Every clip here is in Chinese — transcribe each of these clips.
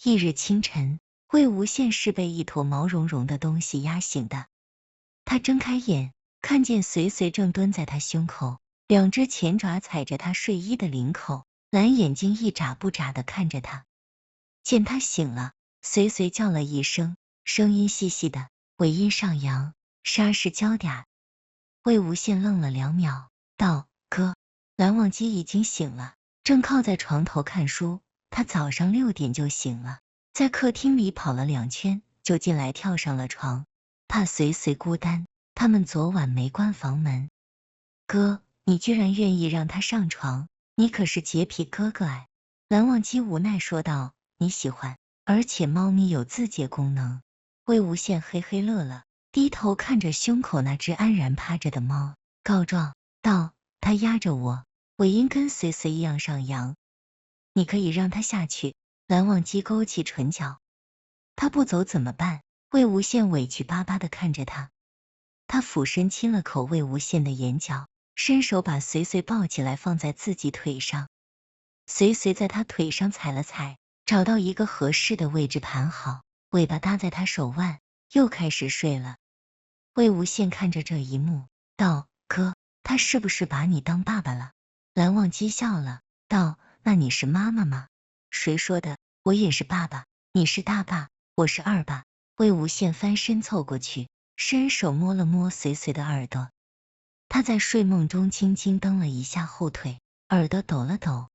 翌日清晨，魏无羡是被一坨毛茸茸的东西压醒的。他睁开眼，看见随随正蹲在他胸口，两只前爪踩着他睡衣的领口，蓝眼睛一眨不眨地看着他。见他醒了，随随叫了一声，声音细细的，尾音上扬，沙是娇嗲。魏无羡愣了2秒，道：哥。蓝忘机已经醒了，正靠在床头看书。他早上6点就醒了，在客厅里跑了2圈，就进来跳上了床，怕随随孤单，他们昨晚没关房门。哥，你居然愿意让他上床，你可是洁癖哥哥哎。蓝忘机无奈说道：你喜欢，而且猫咪有自洁功能。魏无羡嘿嘿乐了，低头看着胸口那只安然趴着的猫，告状道：他压着我，尾音跟随随一样上扬，你可以让他下去。蓝忘机勾起唇角，他不走怎么办？魏无羡委屈巴巴地看着他，他俯身亲了口魏无羡的眼角，伸手把随随抱起来放在自己腿上。随随在他腿上踩了踩，找到一个合适的位置盘好，尾巴搭在他手腕，又开始睡了。魏无羡看着这一幕，道：哥，他是不是把你当爸爸了？蓝忘机笑了，道：那你是妈妈吗？谁说的？我也是爸爸，你是大爸，我是二爸。魏无羡翻身凑过去，伸手摸了摸随随的耳朵。他在睡梦中轻轻蹬了一下后腿，耳朵抖了抖。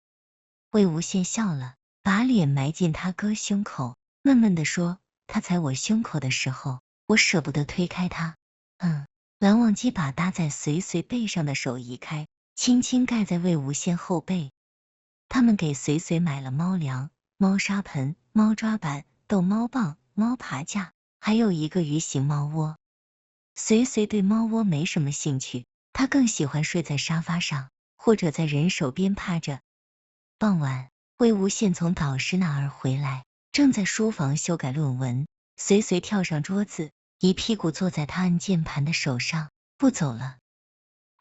魏无羡笑了，把脸埋进他哥胸口，闷闷地说：他踩我胸口的时候，我舍不得推开他。蓝忘机把搭在随随背上的手移开，轻轻盖在魏无羡后背。他们给随随买了猫粮、猫砂盆、猫抓板、逗猫棒、猫爬架，还有一个鱼形猫窝。随随对猫窝没什么兴趣，他更喜欢睡在沙发上，或者在人手边趴着。傍晚，魏无羡从导师那儿回来，正在书房修改论文，随随跳上桌子，一屁股坐在他按键盘的手上，不走了。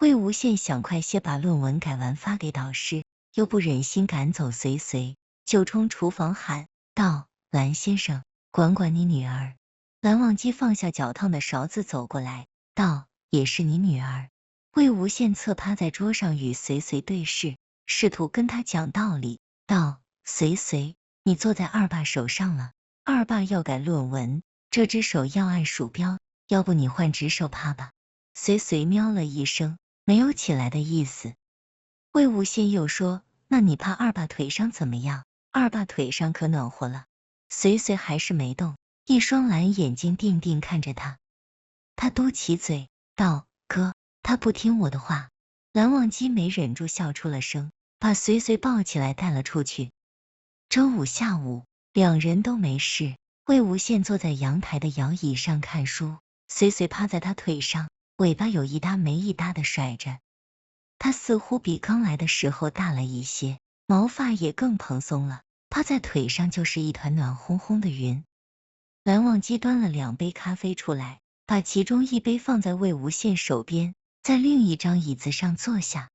魏无羡想快些把论文改完发给导师，又不忍心赶走随随，就冲厨房喊道：蓝先生，管管你女儿。蓝忘机放下搅烫的勺子走过来，道：也是你女儿。魏无羡侧趴在桌上与随随对视，试图跟他讲道理，道：随随，你坐在二爸手上了，二爸要改论文，这只手要按鼠标，要不你换只手趴吧。随随喵了一声，没有起来的意思。魏无羡又说：那你趴二爸腿上怎么样？二爸腿上可暖和了。随随还是没动，一双蓝眼睛定定看着他。他嘟起嘴道：哥，他不听我的话。蓝忘机没忍住笑出了声，把随随抱起来带了出去。周五下午，两人都没事。魏无羡坐在阳台的摇椅上看书，随随趴在他腿上，尾巴有一搭没一搭的甩着。他似乎比刚来的时候大了一些，毛发也更蓬松了，趴在腿上就是一团暖烘烘的云。蓝忘机端了2杯咖啡出来，把其中一杯放在魏无羡手边，在另一张椅子上坐下。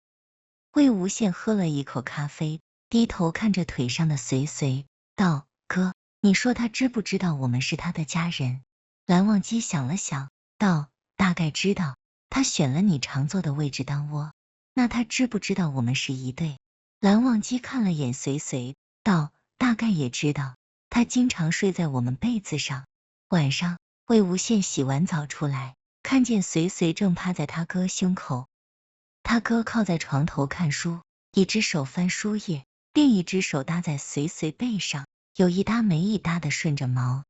魏无羡喝了一口咖啡，低头看着腿上的随随，道：哥，你说他知不知道我们是他的家人？蓝忘机想了想，道：大概知道，他选了你常坐的位置当窝。那他知不知道我们是一对？蓝忘机看了眼随随，道：大概也知道，他经常睡在我们被子上。晚上，魏无羡洗完澡出来，看见随随正趴在他哥胸口。他哥靠在床头看书，一只手翻书页，另一只手搭在随随背上，有一搭没一搭的顺着毛。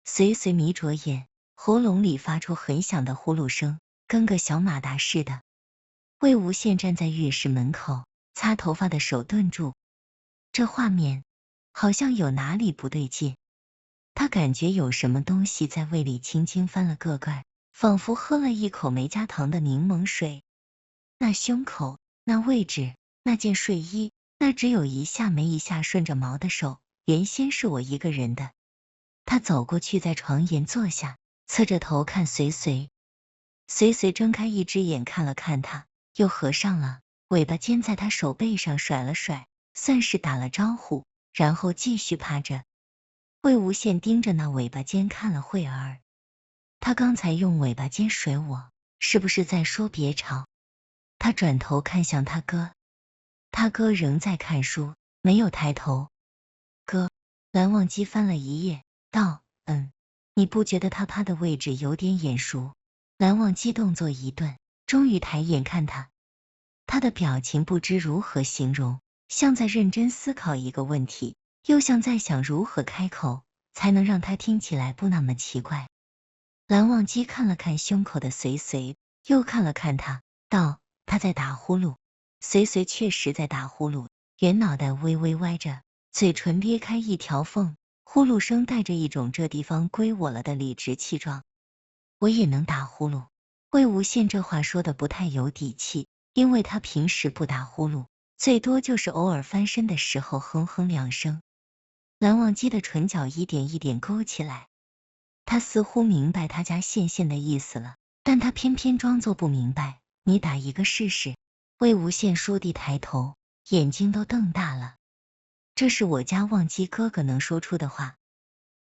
随随眯着眼，喉咙里发出很响的呼噜声，跟个小马达似的。魏无羡站在浴室门口，擦头发的手顿住。这画面好像有哪里不对劲，他感觉有什么东西在胃里轻轻翻了个盖，仿佛喝了一口没加糖的柠檬水。那胸口，那位置，那件睡衣，那只有一下没一下顺着毛的手，原先是我一个人的。他走过去，在床沿坐下，侧着头看随随。随随睁开一只眼看了看他，又合上了，尾巴尖在他手背上甩了甩，算是打了招呼，然后继续趴着。魏无羡盯着那尾巴尖看了会儿，他刚才用尾巴尖甩我，是不是在说别吵？他转头看向他哥，他哥仍在看书，没有抬头。哥，蓝忘机翻了一页，道：你不觉得他趴的位置有点眼熟？蓝忘机动作一顿，终于抬眼看他，他的表情不知如何形容，像在认真思考一个问题，又像在想如何开口，才能让他听起来不那么奇怪。蓝忘机看了看胸口的随随，又看了看他，道：他在打呼噜。随随确实在打呼噜，圆脑袋微微歪着，嘴唇裂开一条缝，呼噜声带着一种这地方归我了的理直气壮。我也能打呼噜。魏无羡这话说的不太有底气，因为他平时不打呼噜，最多就是偶尔翻身的时候哼哼两声。蓝忘机的唇角一点一点勾起来，他似乎明白他家羡羡的意思了，但他偏偏装作不明白。你打一个试试。魏无羡倏地抬头，眼睛都瞪大了。这是我家忘机哥哥能说出的话，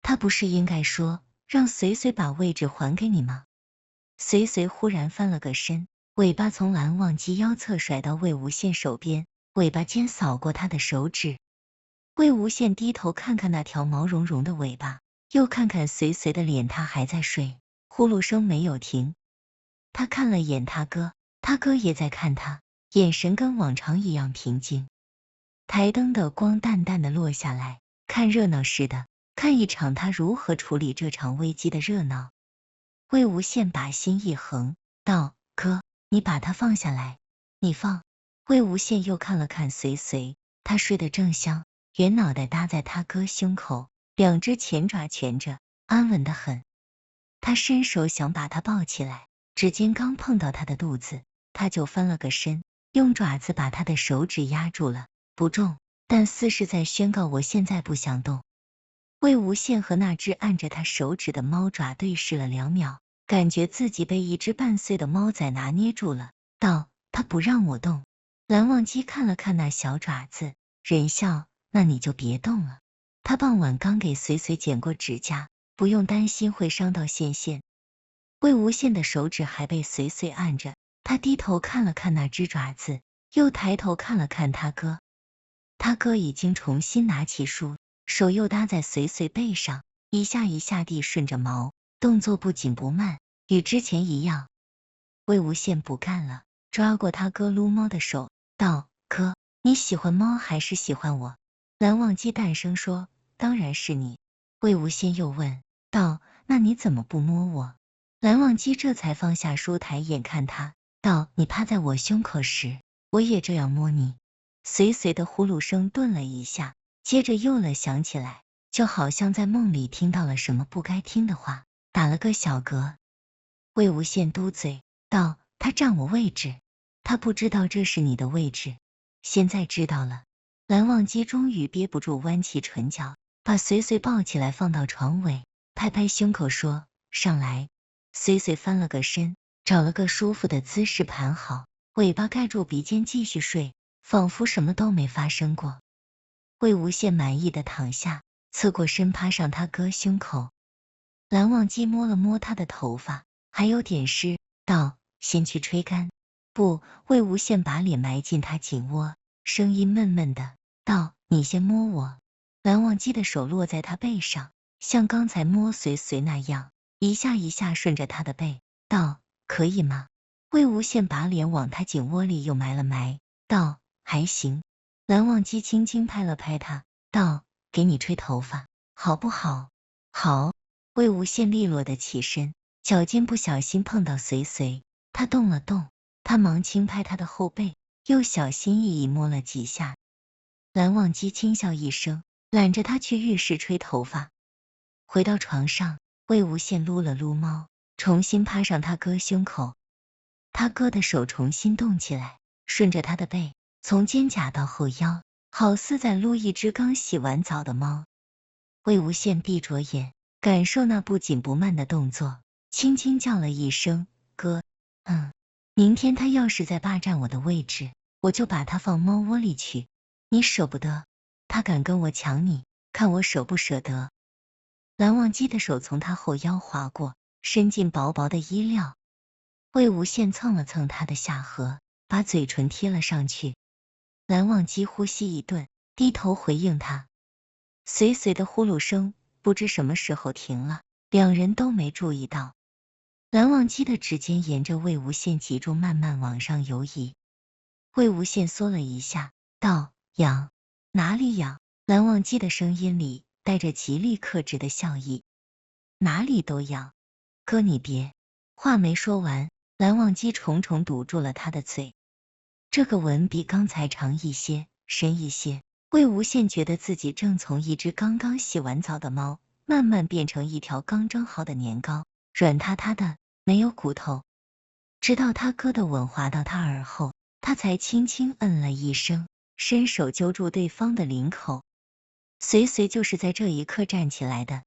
他不是应该说让随随把位置还给你吗？随随忽然翻了个身，尾巴从蓝忘机腰侧甩到魏无羡手边，尾巴尖扫过他的手指。魏无羡低头看看那条毛茸茸的尾巴，又看看随随的脸，他还在睡，呼噜声没有停。他看了眼他哥，他哥也在看他，眼神跟往常一样平静。台灯的光淡淡的落下来，看热闹似的，看一场他如何处理这场危机的热闹。魏无羡把心一横，道：哥，你把他放下来。你放。魏无羡又看了看随随，他睡得正香，圆脑袋搭在他哥胸口，两只前爪蜷着，安稳得很。他伸手想把他抱起来，指尖刚碰到他的肚子，他就翻了个身，用爪子把他的手指压住了，不重，但似是在宣告我现在不想动。魏无羡和那只按着他手指的猫爪对视了2秒，感觉自己被一只半岁的猫崽拿捏住了，道：他不让我动。蓝忘机看了看那小爪子，忍笑：那你就别动了。他傍晚刚给随随剪过指甲，不用担心会伤到线线。魏无羡的手指还被随随按着，他低头看了看那只爪子，又抬头看了看他哥。他哥已经重新拿起书，手又搭在随随背上，一下一下地顺着毛，动作不紧不慢，与之前一样。魏无羡不干了，抓过他哥撸猫的手，道：哥，你喜欢猫还是喜欢我？蓝忘机淡声说：当然是你。魏无羡又问道：那你怎么不摸我？蓝忘机这才放下书，抬眼看他，道：你趴在我胸口时，我也这样摸你。随随的呼噜声顿了一下，接着又了响起来，就好像在梦里听到了什么不该听的话，打了个小嗝。魏无羡嘟嘴道：他占我位置，他不知道这是你的位置，现在知道了。蓝忘机终于憋不住弯起唇角，把随随抱起来放到床尾，拍拍胸口说：上来。随随翻了个身，找了个舒服的姿势盘好，尾巴盖住鼻尖继续睡，仿佛什么都没发生过。魏无羡满意的躺下，侧过身趴上他哥胸口。蓝忘机摸了摸他的头发，还有点湿，道：先去吹干。不。魏无羡把脸埋进他颈窝，声音闷闷的道：你先摸我。蓝忘机的手落在他背上，像刚才摸随随那样，一下一下顺着他的背，道：可以吗？魏无羡把脸往他颈窝里又埋了埋，道：还行。蓝忘机轻轻拍了拍他，道：给你吹头发，好不好？好。魏无羡利落的起身，脚尖不小心碰到随随，他动了动，他忙轻拍他的后背，又小心翼翼摸了几下。蓝忘机轻笑一声，揽着他去浴室吹头发。回到床上，魏无羡撸了撸猫，重新趴上他哥胸口。他哥的手重新动起来，顺着他的背，从肩胛到后腰，好似在撸一只刚洗完澡的猫。魏无羡闭着眼，感受那不紧不慢的动作，轻轻叫了一声：哥。明天他要是再霸占我的位置，我就把他放猫窝里去。你舍不得？他敢跟我抢你，看我舍不舍得。蓝忘机的手从他后腰划过，伸进薄薄的衣料。魏无羡蹭了蹭他的下颌，把嘴唇贴了上去。蓝忘机呼吸一顿，低头回应他。随随的呼噜声不知什么时候停了，两人都没注意到。蓝忘机的指尖沿着魏无羡脊柱慢慢往上游移。魏无羡缩了一下，道：痒。哪里痒？蓝忘机的声音里带着极力克制的笑意。哪里都痒。哥你别。话没说完，蓝忘机重重堵住了他的嘴。这个吻比刚才长一些，深一些。魏无羡觉得自己正从一只刚刚洗完澡的猫，慢慢变成一条刚蒸好的年糕，软塌塌的，没有骨头。直到他哥的吻滑到他耳后，他才轻轻嗯了一声，伸手揪住对方的领口。随随就是在这一刻站起来的。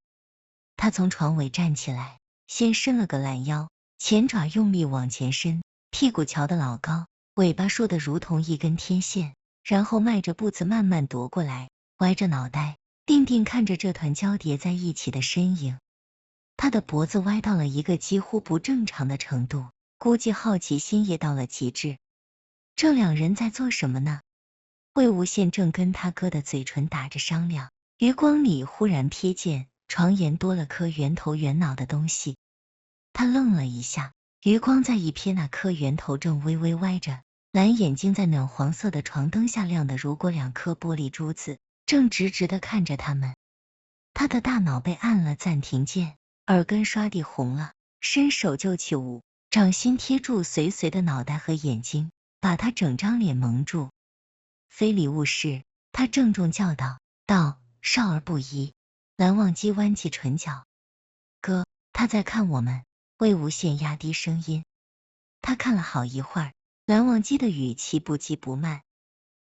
他从床尾站起来，先伸了个懒腰，前爪用力往前伸，屁股翘得老高，尾巴竖得如同一根天线，然后迈着步子慢慢踱过来，歪着脑袋，定定看着这团交叠在一起的身影。他的脖子歪到了一个几乎不正常的程度，估计好奇心也到了极致。这两人在做什么呢？魏无羡正跟他哥的嘴唇打着商量，余光里忽然瞥见床沿多了颗圆头圆脑的东西。他愣了一下，余光再一瞥，那颗圆头正微微歪着，蓝眼睛在暖黄色的床灯下亮得如果两颗玻璃珠子，正直直的看着他们。他的大脑被按了暂停键，耳根刷地红了，伸手就起舞，掌心贴住随随的脑袋和眼睛，把他整张脸蒙住。非礼勿视，他郑重叫道，少儿不宜。蓝忘机弯起唇角，哥，他在看我们。魏无羡压低声音。他看了好一会儿，蓝忘机的语气不急不慢。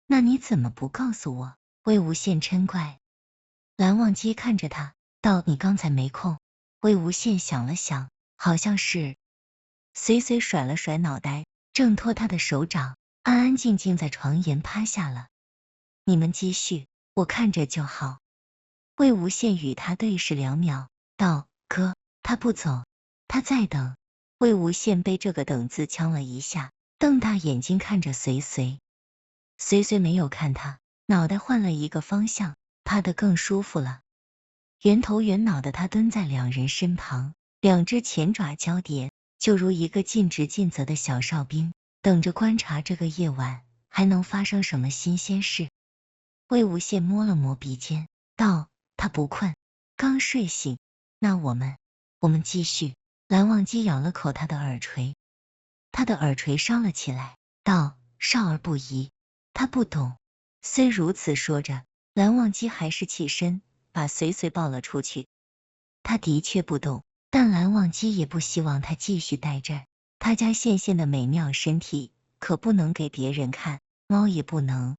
那你怎么不告诉我？魏无羡嗔怪。蓝忘机看着他，道，你刚才没空。魏无羡想了想，好像是。随随甩了甩脑袋，挣脱他的手掌，安安静静在床沿趴下了。你们继续，我看着就好。魏无羡与他对视2秒，道，哥，他不走，他在等。魏无羡被这个等字呛了一下，瞪大眼睛看着随随。随随没有看他，脑袋换了一个方向，趴得更舒服了。圆头圆脑的他蹲在两人身旁，两只前爪交叠，就如一个尽职尽责的小哨兵，等着观察这个夜晚还能发生什么新鲜事。魏无羡摸了摸鼻尖，道，他不困，刚睡醒。那我们继续。蓝忘机咬了口他的耳垂，他的耳垂烧了起来，道，少儿不宜。他不懂。虽如此说着，蓝忘机还是起身把随随抱了出去。他的确不懂，但蓝忘机也不希望他继续待这儿。他家羡羡的美妙身体可不能给别人看，猫也不能。